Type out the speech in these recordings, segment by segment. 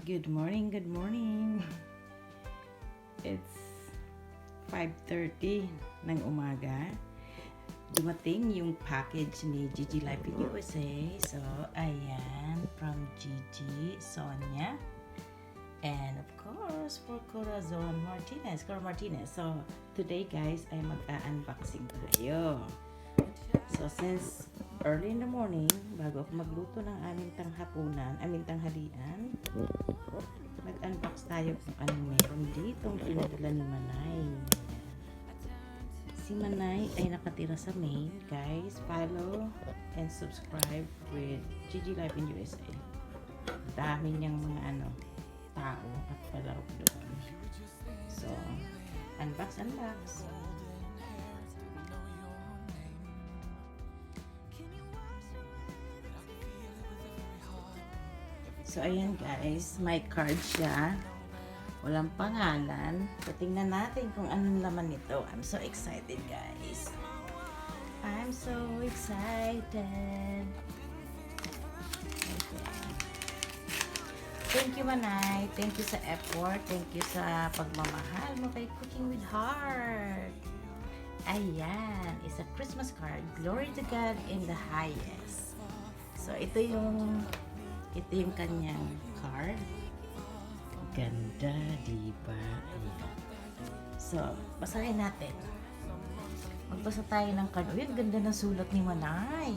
Good morning, good morning. It's 5:30 ng umaga. Dumating yung package ni Gigi Life in USA. So, ayan, from Gigi, Sonia. And of course, for Corazon Martinez, Cora Martinez. So, today guys, ay mag-unboxing tayo. So, since early in the morning, bago ako magluto ng aming tanghalian, nag-unbox tayo kung anong meron ditong pinadala ni Manay. Si Manay ay nakatira sa Maine. Guys, follow and subscribe with Gigi Life in USA. Dami niyang mga tao at palaro doon. So, unbox. So, ayan guys, may card siya. Walang pangalan. So, tingnan natin kung anong laman nito. I'm so excited guys. I'm so excited. Okay. Thank you Manay. Thank you sa effort. Thank you sa pagmamahal mo kay Cooking with Heart. Ayan, is a Christmas card. Glory to God in the highest. So, ito yung kanyang card. Ganda, diba? Ayan. So, basahin natin. Magbasa tayo ng card. Uy, ang ganda ng sulat ni Manay.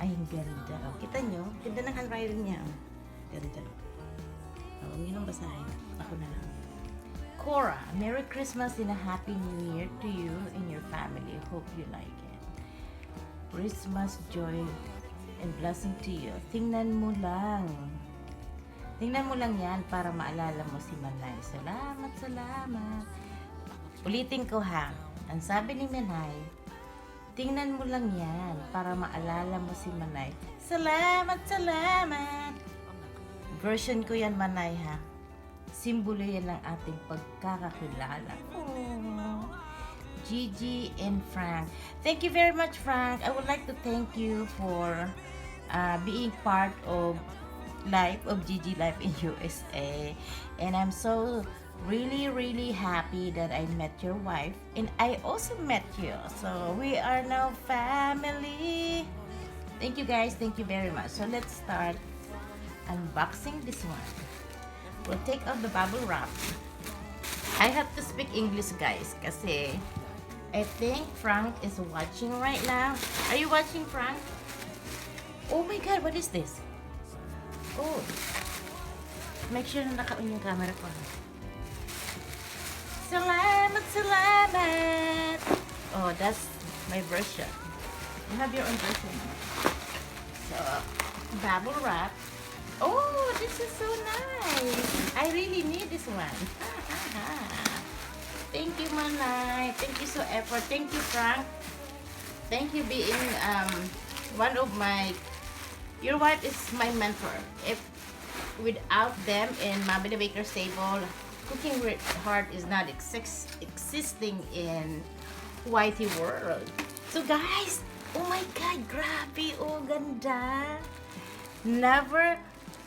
Ay, ang ganda. O, kita nyo? Ganda ng handwriting niya. Ganda. O, huwag nyo nang basahin. Ako na lang. Cora, Merry Christmas and a Happy New Year to you and your family. Hope you like it. Christmas joy and blessing to you. Tingnan mo lang yan para maalala mo si Manay. Salamat. Ulitin ko ha. Ang sabi ni Manay, tingnan mo lang yan para maalala mo si Manay. Salamat. Version ko yan Manay ha. Simbolo yan ng ating pagkakakilala. Aww. Gigi and Frank. Thank you very much, Frank. I would like to thank you for being part of life of Gigi Life in USA. And I'm so really happy that I met your wife. And I also met you. So we are now family. Thank you guys. Thank you very much. So let's start unboxing this one. We'll take out the bubble wrap. I have to speak English guys kasi I think Frank is watching right now. Are you watching, Frank? Oh my God, what is this? Oh, make sure na naka-on yung camera ko. Salamat. Oh, that's my version. You have your own version. So, bubble wrap. Oh, this is so nice. I really need this one. Thank you, Manay. Thank you so effort. Thank you, Frank. Thank you being one of my. Your wife is my mentor. If without them in Mabel Baker's table, Cooking with Heart is not existing in YT world. So guys, oh my God, grabe, oh ganda. Never,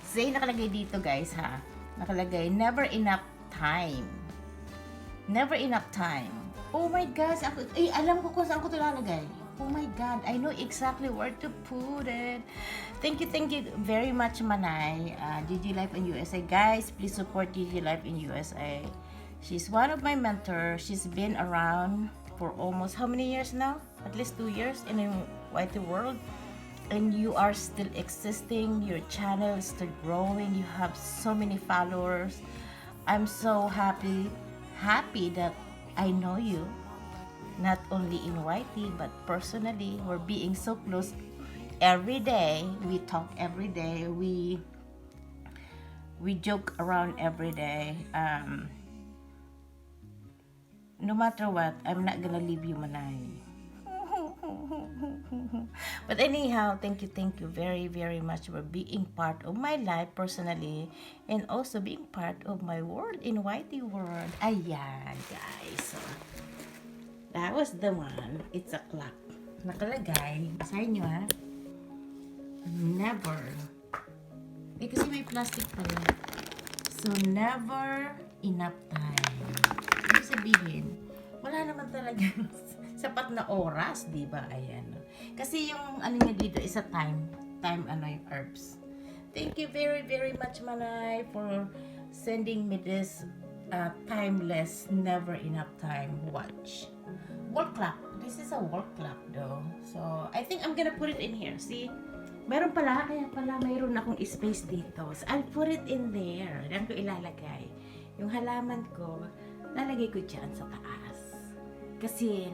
say nakalagay dito guys ha. Nakalagay, never enough time. Never enough time. Oh my gosh, alam ko kung saan ko ito lalagay. Oh my God, I know exactly where to put it. Thank you very much, Manay. Gigi Life in USA. Guys, please support Gigi Life in USA. She's one of my mentors. She's been around for almost how many years now? At least 2 years in the YT world. And you are still existing. Your channel is still growing. You have so many followers. I'm so happy that I know you, not only in YT but personally. We're being so close every day. We talk every day. We joke around every day. No matter what, I'm not gonna leave you, Manay. But anyhow, thank you very much for being part of my life personally and also being part of my world in YT world. Ayan, guys. So, that was the one. It's a clock. Nakalagay. Basahin nyo ha. Never kasi may plastic pala. So, never enough time. Ibig sabihin, wala naman talaga sapat na oras, di ba? Ayan. Kasi yung ano niya dito is a time ano yung herbs. Thank you very, very much, Manay, for sending me this timeless, never enough time watch. Wall clock. This is a wall clock though. So, I think I'm gonna put it in here. See? Meron pala, kaya pala mayroon akong space dito. So, I'll put it in there. Diyan ko ilalagay. Yung halaman ko, lalagay ko dyan sa taas. Kasi,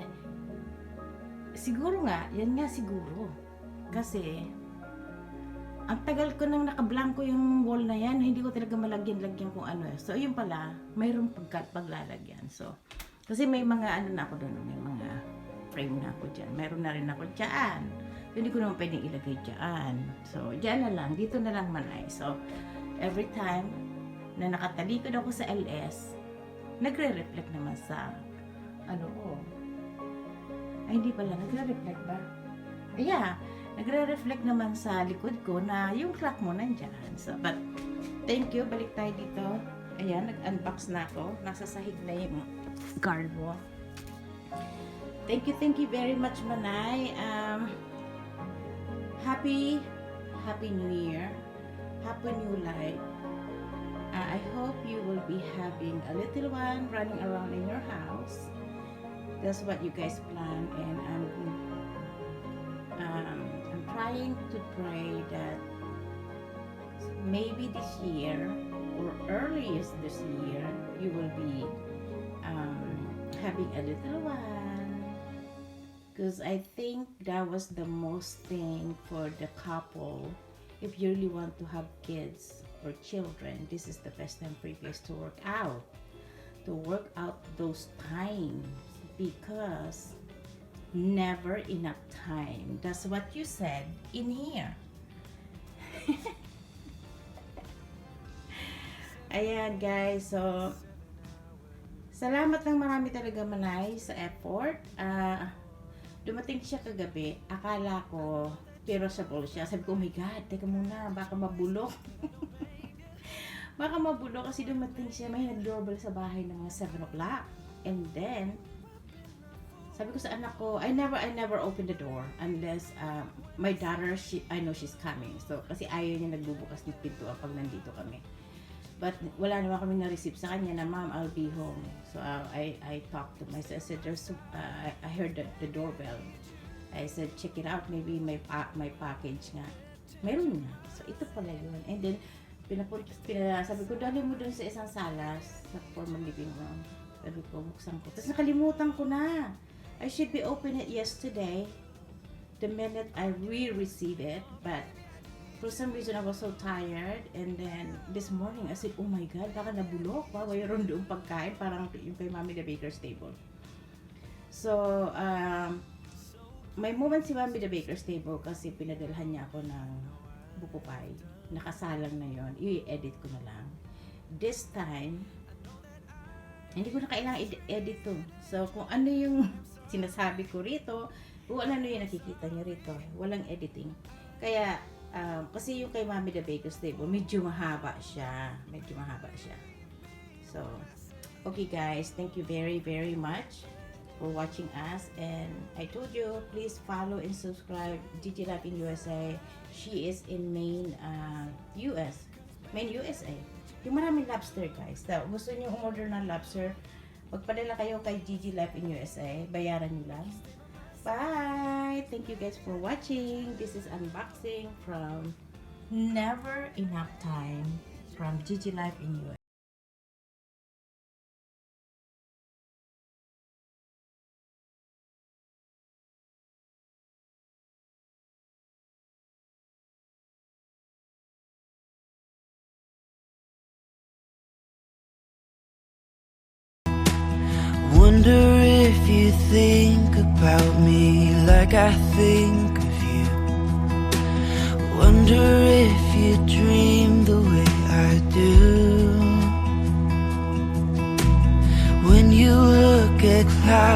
siguro nga, yan nga siguro. Kasi, ang tagal ko nang nakablanko yung wall na yan, hindi ko talaga malagyan-lagyan kung ano. So, yun pala, mayroong paglalagyan. So, kasi may mga ano na ako doon, may mga frame na ako dyan. Mayroon na rin ako dyan. Hindi ko naman pwedeng ilagay dyan. So, dyan na lang. Dito na lang Manay. So, every time na nakatalikod ako sa LS, nagre-reflect naman sa ano ko. Ay, hindi pala. Nagre-reflect ba? Yeah. Nagre-reflect naman sa likod ko na yung clock mo nandyan. So, but, thank you. Balik tayo dito. Ayan, nag-unbox na ako. Nasa sahig na yung card mo. Thank you very much, Manay. Happy New Year. Happy New Life. I hope you will be having a little one running around in your house. That's what you guys plan, and I'm trying to pray that maybe this year or earliest this year you will be having a little one, because I think that was the most thing for the couple. If you really want to have kids or children, this is the best time for you guys to work out those times, because never enough time. That's what you said in here. Ayan guys, so salamat ng marami talaga Manay sa effort. Dumating siya kagabi, akala ko perishable siya. Sabi ko, oh my God, teka muna, baka mabulok. Baka mabulok kasi dumating siya, may nag-doorbell sa bahay ng mga 7 o'clock. And then, sabi ko sa anak ko, I never open the door unless my daughter, I know she's coming. So, kasi ayaw niya nagbubukas ng pintuan pag nandito kami. But wala naman kami na-receive sa kanya na, Mom, I'll be home. So I talked to my sister. I said, I heard the doorbell. I said, check it out. Maybe may package nga. Meron nga. So ito pala yun. And then, sabi ko, dali mo dun sa isang salas sa formal living room. Sabi ko, buksan ko. Tapos nakalimutan ko na. I should be open it yesterday. The minute I re-receive it. But for some reason, I was so tired, and then this morning, I said, oh my God, baka nabulok pa, mayroon doon pagkain, parang yung kay Mommy the Baker's Table. So, may moment si Mommy the Baker's Table kasi pinadalhan niya ako ng buko pie. Nakasalang na yon, i-edit ko na lang. This time, hindi ko na kailangan i-edit to. So, kung ano yung sinasabi ko rito, kung ano yung nakikita niyo rito, walang editing. Kaya, kasi yung kay Mommy the Baker's Table, medyo mahaba siya. So, okay guys, thank you very, very much for watching us. And I told you, please follow and subscribe Gigi Life in USA. She is in Maine, USA. Yung maraming lobster guys. So, gusto niyo umorder ng lobster, magpadala kayo kay Gigi Life in USA. Bayaran niyo lang. Bye! Thank you guys for watching. This is unboxing from Never Enough Time from Gigi Life in USA. Wonder if you think about me like I think of you. Wonder if you dream the way I do. When you look at clouds